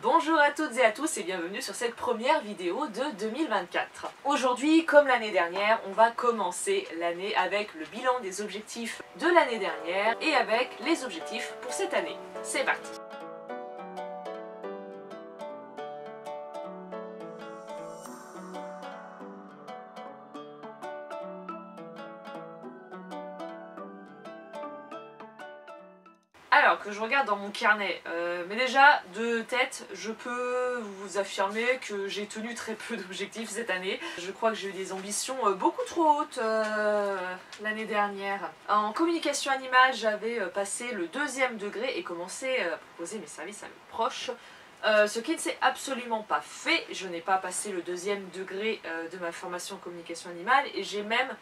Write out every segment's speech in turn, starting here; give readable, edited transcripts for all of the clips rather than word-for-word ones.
Bonjour à toutes et à tous et bienvenue sur cette première vidéo de 2024. Aujourd'hui, comme l'année dernière, on va commencer l'année avec le bilan des objectifs de l'année dernière et avec les objectifs pour cette année. C'est parti! Alors, que je regarde dans mon carnet, mais déjà, de tête, je peux vous affirmer que j'ai tenu très peu d'objectifs cette année. Je crois que j'ai eu des ambitions beaucoup trop hautes l'année dernière. En communication animale, j'avais passé le 2e degré et commencé à proposer mes services à mes proches. Ce qui ne s'est absolument pas fait. Je n'ai pas passé le 2e degré de ma formation en communication animale et j'ai même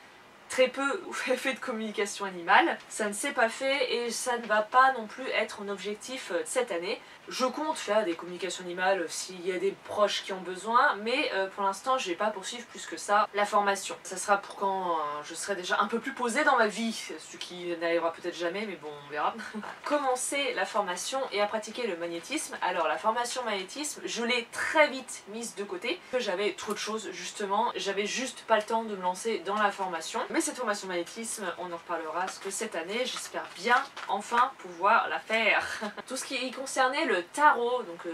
très peu fait de communication animale, ça ne s'est pas fait et ça ne va pas non plus être un objectif cette année. Je compte faire des communications animales s'il y a des proches qui ont besoin, mais pour l'instant je ne vais pas poursuivre plus que ça la formation. Ça sera pour quand je serai déjà un peu plus posée dans ma vie, ce qui n'arrivera peut-être jamais, mais bon, on verra. Commencer la formation et à pratiquer le magnétisme. Alors la formation magnétisme, je l'ai très vite mise de côté, j'avais trop de choses justement, j'avais juste pas le temps de me lancer dans la formation. Mais cette formation magnétisme, on en reparlera, parce que cette année, j'espère bien enfin pouvoir la faire. Tout ce qui concernait le tarot, donc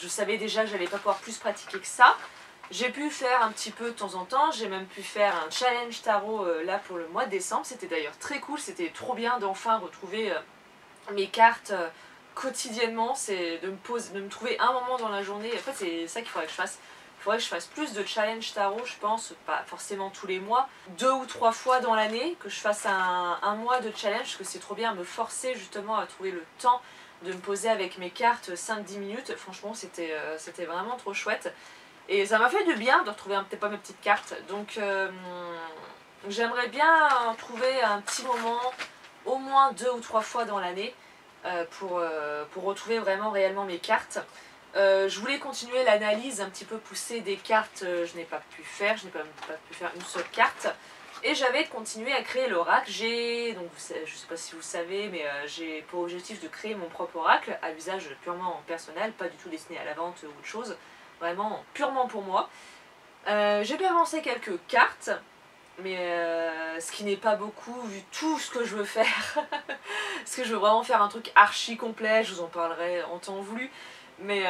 je savais déjà que j'allais pas pouvoir plus pratiquer que ça. J'ai pu faire un petit peu de temps en temps, j'ai même pu faire un challenge tarot là pour le mois de décembre. C'était d'ailleurs très cool, c'était trop bien d'enfin retrouver mes cartes quotidiennement. C'est de me trouver un moment dans la journée. En fait, c'est ça qu'il faudrait que je fasse. Il faudrait que je fasse plus de challenge tarot, je pense, pas forcément tous les mois, 2 ou 3 fois dans l'année, que je fasse un mois de challenge, parce que c'est trop bien, me forcer justement à trouver le temps de me poser avec mes cartes 5-10 minutes. Franchement, c'était vraiment trop chouette. Et ça m'a fait du bien de retrouver peut-être pas mes petites cartes. Donc j'aimerais bien trouver un petit moment, au moins 2 ou 3 fois dans l'année, pour retrouver vraiment réellement mes cartes. Je voulais continuer l'analyse un petit peu poussée des cartes, je n'ai pas pu faire, je n'ai pas pu faire une seule carte. Et j'avais continué à créer l'oracle. Donc je ne sais pas si vous savez, mais j'ai pour objectif de créer mon propre oracle à usage purement personnel, pas du tout destiné à la vente ou autre chose, vraiment purement pour moi. J'ai pu avancer quelques cartes, mais ce qui n'est pas beaucoup vu tout ce que je veux faire. Parce que je veux vraiment faire un truc archi complet, je vous en parlerai en temps voulu. Mais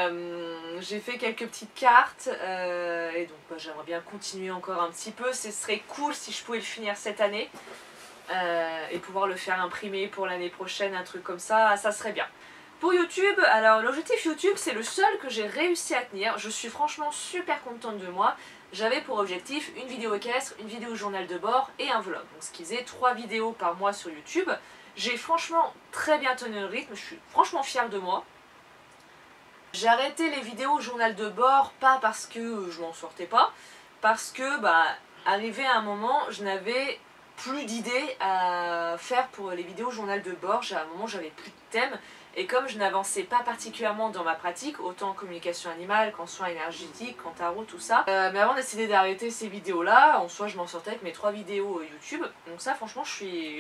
j'ai fait quelques petites cartes et donc j'aimerais bien continuer encore un petit peu. Ce serait cool si je pouvais le finir cette année et pouvoir le faire imprimer pour l'année prochaine, un truc comme ça serait bien. Pour YouTube, alors l'objectif YouTube c'est le seul que j'ai réussi à tenir. Je suis franchement super contente de moi. J'avais pour objectif une vidéo équestre, une vidéo journal de bord et un vlog. Donc ce qui faisait 3 vidéos par mois sur YouTube. J'ai franchement très bien tenu le rythme, je suis franchement fière de moi. J'ai arrêté les vidéos journal de bord, pas parce que je m'en sortais pas, parce que arrivé à un moment, je n'avais plus d'idées à faire pour les vidéos journal de bord. À un moment, j'avais plus de thème, et comme je n'avançais pas particulièrement dans ma pratique, autant en communication animale qu'en soins énergétiques, qu'en tarot, tout ça, mais avant de décider d'arrêter ces vidéos-là, en soi, je m'en sortais avec mes 3 vidéos YouTube, donc ça, franchement, je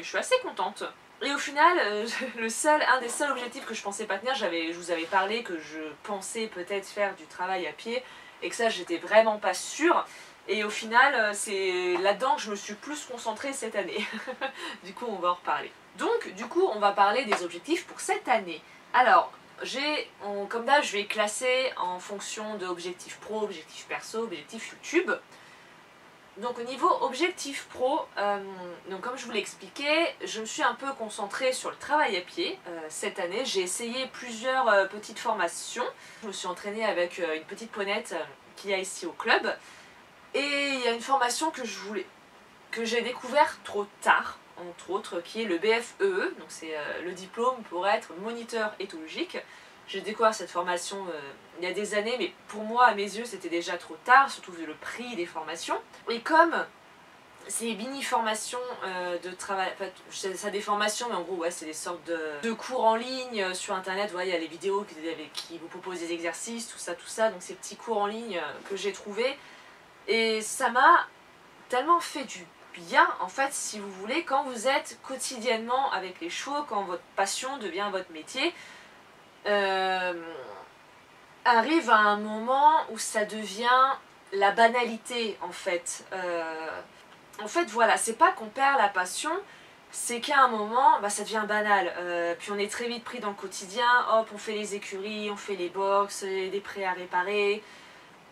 suis assez contente. Et au final, un des seuls objectifs que je pensais pas tenir, je vous avais parlé que je pensais peut-être faire du travail à pied et que ça j'étais vraiment pas sûre. Et au final, c'est là-dedans que je me suis plus concentrée cette année. Du coup, on va en reparler. Donc, du coup, on va parler des objectifs pour cette année. Alors, comme d'hab, je vais classer en fonction de objectifs pro, objectifs perso, objectifs YouTube. Donc au niveau objectif pro, donc comme je vous l'ai expliqué, je me suis un peu concentrée sur le travail à pied cette année. J'ai essayé plusieurs petites formations. Je me suis entraînée avec une petite ponette qu'il y a ici au club. Et il y a une formation que j'ai découvert trop tard, entre autres, qui est le BFEE. Donc c'est le diplôme pour être moniteur éthologique. J'ai découvert cette formation il y a des années, mais pour moi, à mes yeux, c'était déjà trop tard, surtout vu le prix des formations. Et comme ces mini-formations de travail, enfin, ça des formations, mais en gros, ouais, c'est des sortes de cours en ligne sur internet. Ouais, il y a les vidéos qui vous proposent des exercices, tout ça. Donc ces petits cours en ligne que j'ai trouvés. Et ça m'a tellement fait du bien, en fait, si vous voulez, quand vous êtes quotidiennement avec les chevaux, quand votre passion devient votre métier. arrive à un moment où ça devient la banalité en fait. En fait voilà, c'est pas qu'on perd la passion, c'est qu'à un moment, ça devient banal. Puis on est très vite pris dans le quotidien, hop, on fait les écuries, on fait les box, des prêts à réparer.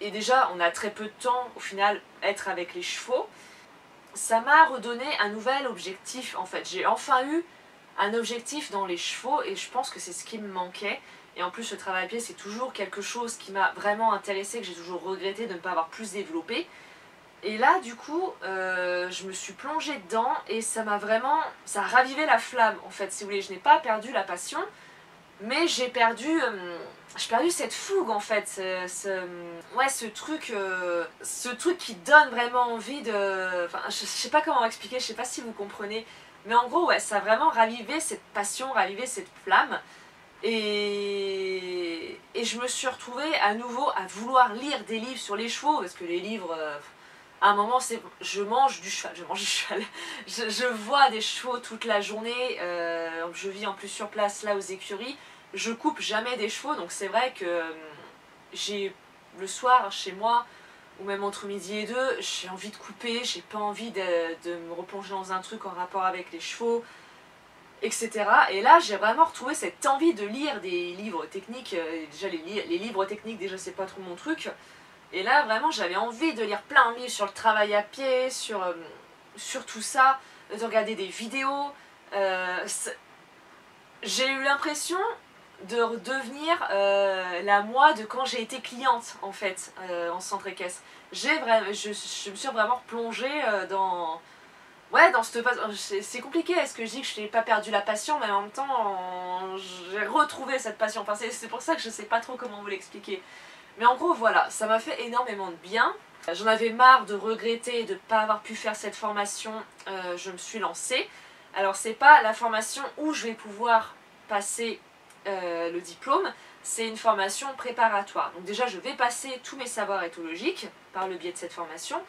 Et déjà, on a très peu de temps, au final, être avec les chevaux. Ça m'a redonné un nouvel objectif, en fait. J'ai enfin eu un objectif dans les chevaux, et je pense que c'est ce qui me manquait. Et en plus, le travail à pied, c'est toujours quelque chose qui m'a vraiment intéressé, que j'ai toujours regretté de ne pas avoir plus développé. Et là, du coup, je me suis plongée dedans et ça m'a vraiment... ça a ravivé la flamme, en fait, si vous voulez. Je n'ai pas perdu la passion, mais j'ai perdu cette fougue, en fait. Ouais, ce truc qui donne vraiment envie de... Enfin, je sais pas comment expliquer, je sais pas si vous comprenez. Mais en gros, ouais, ça a vraiment ravivé cette passion, ravivé cette flamme. Et je me suis retrouvée à nouveau à vouloir lire des livres sur les chevaux, parce que les livres... à un moment, je mange du cheval, je vois des chevaux toute la journée, je vis en plus sur place là aux écuries, je coupe jamais des chevaux, donc c'est vrai que j'ai le soir chez moi, ou même entre midi et deux, j'ai envie de couper, j'ai pas envie de me replonger dans un truc en rapport avec les chevaux, etc. Et là, j'ai vraiment retrouvé cette envie de lire des livres techniques, déjà les livres techniques, déjà c'est pas trop mon truc. Et là, vraiment, j'avais envie de lire plein de livres sur le travail à pied, sur tout ça, de regarder des vidéos. J'ai eu l'impression de redevenir la moi de quand j'ai été cliente, en fait, en centre équestre. Je me suis vraiment replongée dans... Ouais, dans cette phase... C'est compliqué, est-ce que je dis que je n'ai pas perdu la passion, mais en même temps, j'ai retrouvé cette passion. Enfin, c'est pour ça que je sais pas trop comment vous l'expliquer. Mais en gros, voilà, ça m'a fait énormément de bien. J'en avais marre de regretter de ne pas avoir pu faire cette formation, je me suis lancée. Alors, c'est pas la formation où je vais pouvoir passer le diplôme, c'est une formation préparatoire. Donc déjà, je vais passer tous mes savoirs éthologiques par le biais de cette formation.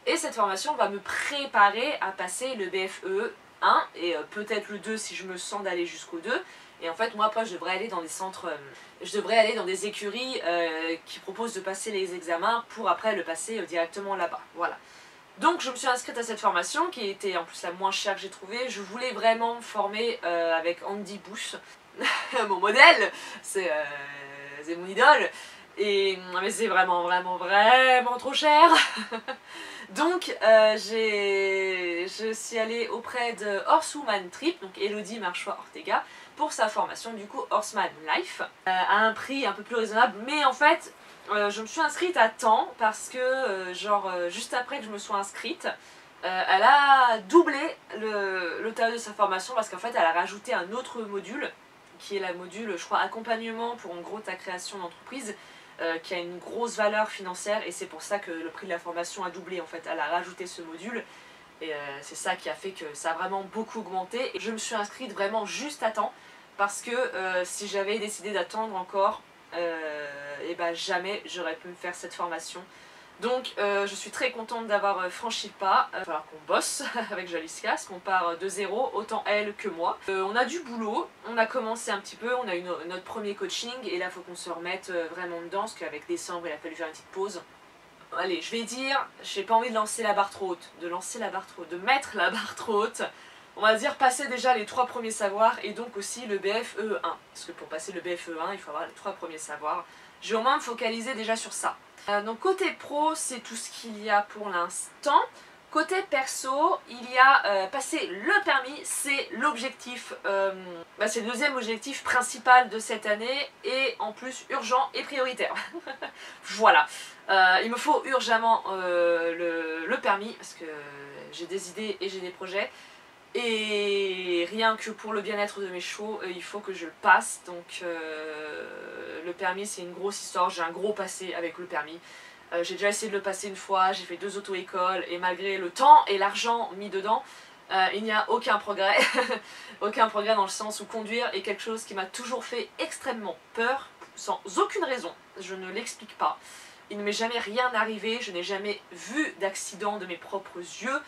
Et cette formation va me préparer à passer le BFE 1 et peut-être le 2 si je me sens d'aller jusqu'au 2. Et en fait, moi, après, je devrais aller dans des centres, je devrais aller dans des écuries qui proposent de passer les examens pour après le passer directement là-bas. Voilà. Donc, je me suis inscrite à cette formation qui était en plus la moins chère que j'ai trouvée. Je voulais vraiment me former avec Andy Bush, mon modèle, c'est mon idole. Mais c'est vraiment trop cher. Donc je suis allée auprès de Horsewoman Trip, donc Elodie Marchois-Ortega, pour sa formation du coup Horseman Life, à un prix un peu plus raisonnable, mais en fait je me suis inscrite à temps parce que juste après que je me sois inscrite, elle a doublé le tarif de sa formation parce qu'en fait elle a rajouté un autre module qui est la module je crois accompagnement pour en gros ta création d'entreprise, qui a une grosse valeur financière et c'est pour ça que le prix de la formation a doublé en fait. Elle a rajouté ce module et c'est ça qui a fait que ça a vraiment beaucoup augmenté. Et je me suis inscrite vraiment juste à temps parce que si j'avais décidé d'attendre encore, et jamais j'aurais pu me faire cette formation. Donc je suis très contente d'avoir franchi le pas. Il va falloir qu'on bosse avec Jaliska, parce qu'on part de zéro, autant elle que moi. On a du boulot, on a commencé un petit peu, on a eu notre premier coaching et là il faut qu'on se remette vraiment dedans parce qu'avec décembre il a fallu faire une petite pause. Allez, je vais dire, j'ai pas envie de lancer la barre trop haute, de mettre la barre trop haute. On va dire passer déjà les 3 premiers savoirs et donc aussi le BFE1. Parce que pour passer le BFE1, il faut avoir les 3 premiers savoirs. Je vais au moins me focaliser déjà sur ça. Donc côté pro, c'est tout ce qu'il y a pour l'instant. Côté perso, il y a passer le permis, c'est l'objectif, c'est le deuxième objectif principal de cette année et en plus urgent et prioritaire. Voilà, il me faut urgemment le permis parce que j'ai des idées et j'ai des projets. Et rien que pour le bien-être de mes chevaux, il faut que je le passe. Donc le permis c'est une grosse histoire, j'ai un gros passé avec le permis. J'ai déjà essayé de le passer une fois, j'ai fait 2 auto-écoles et malgré le temps et l'argent mis dedans, il n'y a aucun progrès. Aucun progrès dans le sens où conduire est quelque chose qui m'a toujours fait extrêmement peur, sans aucune raison, je ne l'explique pas. Il ne m'est jamais rien arrivé, je n'ai jamais vu d'accident de mes propres yeux.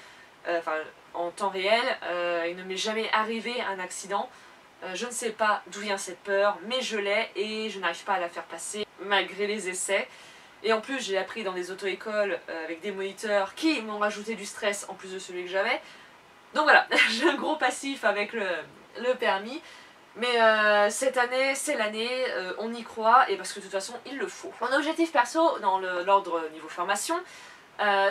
En temps réel, il ne m'est jamais arrivé un accident. Je ne sais pas d'où vient cette peur, mais je l'ai et je n'arrive pas à la faire passer. malgré les essais. Et en plus j'ai appris dans des auto-écoles avec des moniteurs qui m'ont rajouté du stress en plus de celui que j'avais. Donc voilà, j'ai un gros passif avec le permis. Mais cette année, c'est l'année, on y croit, et parce que de toute façon, il le faut. Mon objectif perso, dans l'ordre niveau formation,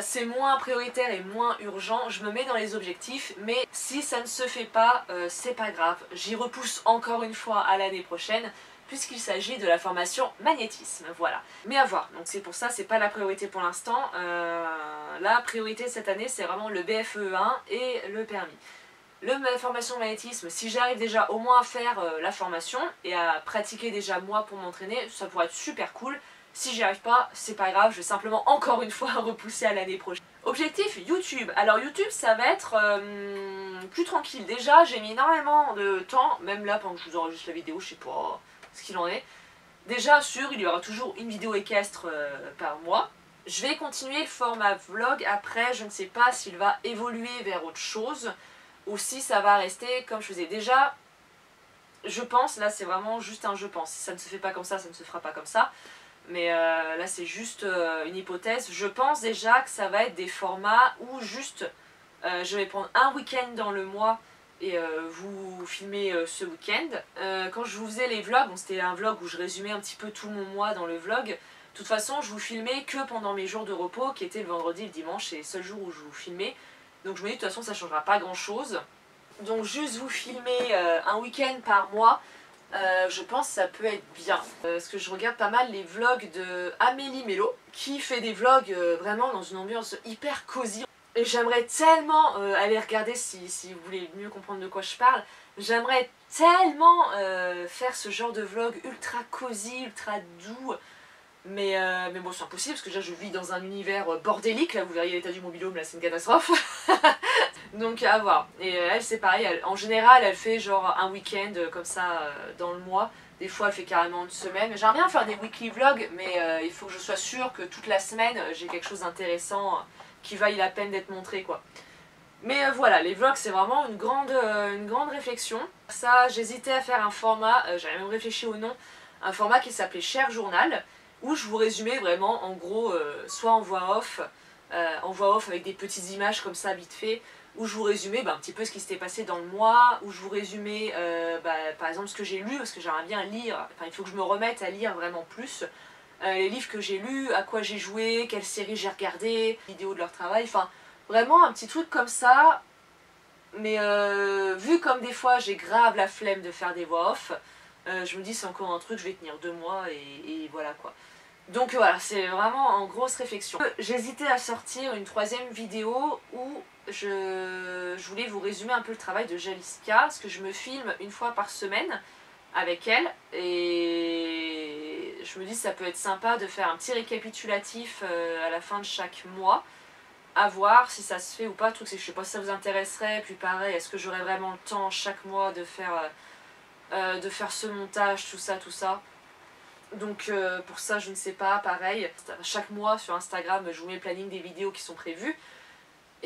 c'est moins prioritaire et moins urgent, je me mets dans les objectifs, mais si ça ne se fait pas, c'est pas grave. J'y repousse encore une fois à l'année prochaine, puisqu'il s'agit de la formation magnétisme, voilà. Mais à voir, donc c'est pour ça, c'est pas la priorité pour l'instant. La priorité cette année, c'est vraiment le BFE1 et le permis. La formation magnétisme, si j'arrive déjà au moins à faire la formation et à pratiquer déjà moi pour m'entraîner, ça pourrait être super cool. Si j'y arrive pas, c'est pas grave, je vais simplement encore une fois repousser à l'année prochaine. Objectif YouTube. Alors YouTube, ça va être plus tranquille. Déjà, j'ai mis énormément de temps, même là pendant que je vous enregistre la vidéo, je sais pas ce qu'il en est. Déjà sûr, il y aura toujours une vidéo équestre par mois. Je vais continuer le format vlog, après je ne sais pas s'il va évoluer vers autre chose ou si ça va rester comme je faisais déjà. Je pense, là c'est vraiment juste un je pense, si ça ne se fait pas comme ça ne se fera pas comme ça, mais là c'est juste une hypothèse. Je pense déjà que ça va être des formats où juste je vais prendre un week-end dans le mois et vous filmer ce week-end. Quand je vous faisais les vlogs, bon, c'était un vlog où je résumais un petit peu tout mon mois dans le vlog. De toute façon, je vous filmais que pendant mes jours de repos, qui étaient le vendredi et le dimanche, c'est les seuls jours où je vous filmais. Donc je me dis, de toute façon, ça ne changera pas grand-chose. Donc juste vous filmer un week-end par mois, je pense que ça peut être bien. Parce que je regarde pas mal les vlogs de Amélie Mello, qui fait des vlogs vraiment dans une ambiance hyper cosy. Et j'aimerais tellement aller regarder si vous voulez mieux comprendre de quoi je parle. J'aimerais tellement faire ce genre de vlog ultra cosy, ultra doux. Mais bon, c'est impossible parce que déjà je vis dans un univers bordélique. Là, vous verriez l'état du mobil-home, là c'est une catastrophe. Donc à voir. Et elle, c'est pareil. En général, elle fait genre un week-end comme ça dans le mois. Des fois, elle fait carrément une semaine. J'aimerais bien faire des weekly vlogs, mais il faut que je sois sûre que toute la semaine, j'ai quelque chose d'intéressant qui vaille la peine d'être montré, quoi. Mais voilà, les vlogs c'est vraiment une grande réflexion. Ça, j'hésitais à faire un format, j'avais même réfléchi au nom, un format qui s'appelait Cher Journal, où je vous résumais vraiment en gros, soit en voix off avec des petites images comme ça vite fait, où je vous résumais un petit peu ce qui s'était passé dans le mois, où je vous résumais par exemple ce que j'ai lu, parce que j'aimerais bien lire, enfin il faut que je me remette à lire vraiment plus, les livres que j'ai lus, à quoi j'ai joué, quelles séries j'ai regardées, vidéos de leur travail, enfin vraiment un petit truc comme ça. Mais vu comme des fois j'ai grave la flemme de faire des voix off, je me dis c'est encore un truc, je vais tenir 2 mois et voilà quoi. Donc voilà, c'est vraiment en grosse réflexion. J'hésitais à sortir une 3e vidéo où je voulais vous résumer un peu le travail de Jaliska, parce que je me filme une fois par semaine avec elle, et je me dis ça peut être sympa de faire un petit récapitulatif à la fin de chaque mois, à voir si ça se fait ou pas. Le truc c'est que je sais pas si ça vous intéresserait, puis pareil, est-ce que j'aurai vraiment le temps chaque mois de faire ce montage, tout ça. Donc pour ça je ne sais pas, pareil, chaque mois sur Instagram je vous mets le planning des vidéos qui sont prévues.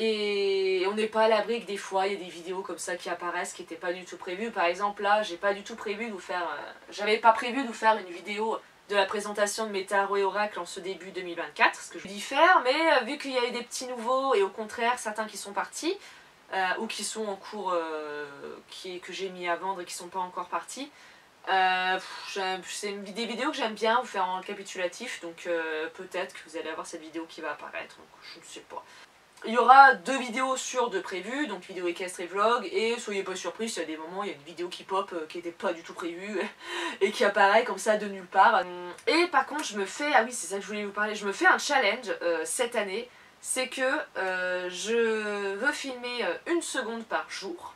Et on n'est pas à l'abri que des fois il y a des vidéos comme ça qui apparaissent qui n'étaient pas du tout prévues. Par exemple là, j'ai pas du tout prévu de vous faire... j'avais pas prévu de vous faire une vidéo de la présentation de mes tarots et oracles en ce début 2024, ce que je voulais faire, mais vu qu'il y a eu des petits nouveaux et au contraire certains qui sont partis, ou qui sont en cours, que j'ai mis à vendre et qui sont pas encore partis, c'est des vidéos que j'aime bien vous faire en récapitulatif, donc peut-être que vous allez avoir cette vidéo qui va apparaître, donc je ne sais pas. Il y aura 2 vidéos sur de prévues, donc vidéo équestre et vlog, et soyez pas surpris s'il y a des moments, il y a une vidéo qui pop qui n'était pas du tout prévue et qui apparaît comme ça de nulle part. Et par contre je me fais, ah oui c'est ça que je voulais vous parler, je me fais un challenge cette année, c'est que je veux filmer 1 seconde par jour.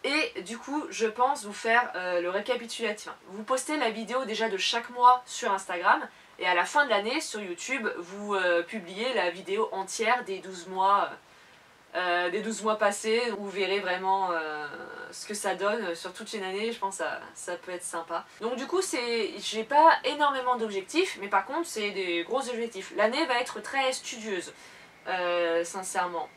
Et du coup, je pense vous faire le récapitulatif. Vous postez la vidéo déjà de chaque mois sur Instagram, et à la fin de l'année, sur YouTube, vous publiez la vidéo entière des 12 mois, passés, où vous verrez vraiment ce que ça donne sur toute une année. Je pense que ça peut être sympa. Donc du coup, j'ai pas énormément d'objectifs, mais par contre, c'est des gros objectifs. L'année va être très studieuse, sincèrement.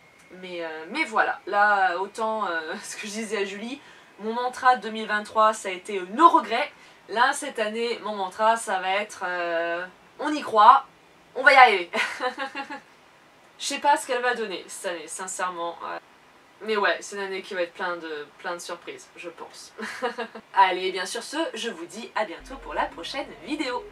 Mais voilà, là autant ce que je disais à Julie, mon mantra de 2023 ça a été no regrets, Là, cette année, mon mantra, ça va être on y croit, on va y arriver. Je sais pas ce qu'elle va donner cette année, sincèrement. Mais ouais, c'est une année qui va être plein de surprises, je pense. Allez, bien sur ce, je vous dis à bientôt pour la prochaine vidéo.